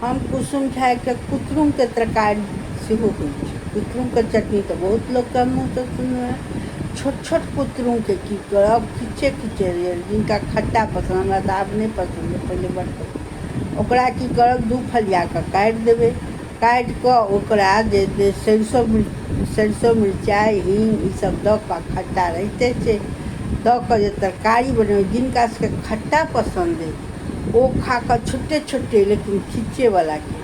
हम कुसुम झाड़ के कुतरुम के तरकारी सेहो होइ छै। कुतरुम के चटनी तो बहुत लोग के मुँह से सुनलहुँ हैं। छोट छोट कुतरुम के की करब, खिचे खिचे जिनका खट्टा पसंद, हमरा तो आब नहीं पसंद है, पहले बड़ पसंद। ओकरा की करब, दू फलिया के काटि देबै। काटि कऽ ओकरा जे सरिसो मिरचाइ हींग ई सब दऽ कऽ, खट्टा रहिते छै, दऽ कऽ जे तरकारी बनेबै, जिनका सबके खट्टा पसंद है ओ खा कऽ छोटे छोटे लेकिन खिच्चेवला के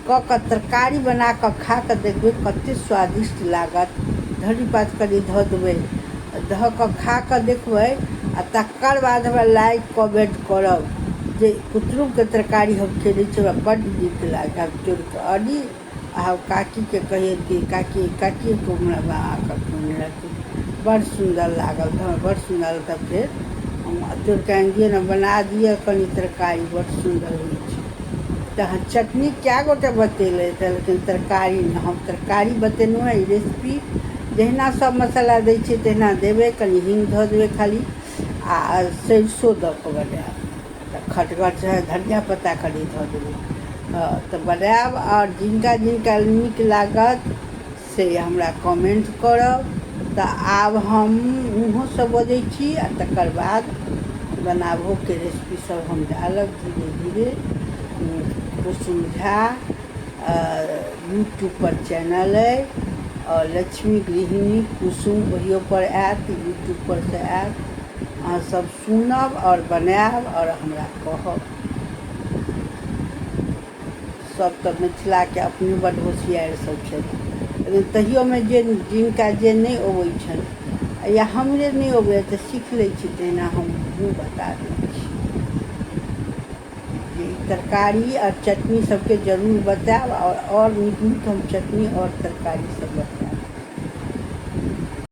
कऽ कऽ तरकारी बना कऽ खा कऽ देखबै कतेक स्वादिष्ट लागत। धरी पात करी धऽ देबै, धऽ कऽ खा कऽ देखबै आ तकर बाद हमरा लाइक कमेंट करब जे कुतरुमके तरकारी हम खेने छी, हमरा बड्ड नीक लागल। हम चोर कऽ अनी आ काकीके कहिए कि काकी को हमरा बना कऽ खुएने रहथिन, बड़ सुंदर लागल। तो हमरा बड़ सुंदर लागल। तब फिर हम चोर के आनिए न बना दिए कनी तरकारी, बड़ सुंदर होइ छै। तो चटनी क्या गोटे बतेले थे, लेकिन तरकारी हम तरकारी बतेलहुँ है। रेसिपी जहिना सब मसाला दै छियै तहिना देबै, कनी हींग धऽ देबै खाली आ सरिसो दऽ कऽ बनायब, तऽ खटगर चाहे धनिया पत्ता कनी धऽ देबै तऽ बनायब। आओर जिनका जिनका नीक लागत से हमरा कमेंट करब। तऽ आब हम मुँहोसँ बजै छी आ तकर बाद बनाबोके रेसिपी सब हम डालब धीरे धीरे। कुसुम झा यूट्यूब पर चैनल है, और लक्ष्मी गृहिणी कुसुम ओहियो पर आयत, यूट्यूब पर से आयत। अहाँ सब सुनब और बनायब और हमरा कहब। सब तऽ मिथिला के अपने बड्ड होशियार सब छै, लेकिन तहियोमे जिनका जे नहीं अबै छनि या हमरे नहीं अबैए तऽ सीख लै छी, तहिना हमहूँ बता दै छी। तरकारी और चटनी सबके जरूर बताएब, और नीक नीक हम चटनी और तरकारी सब बताएब।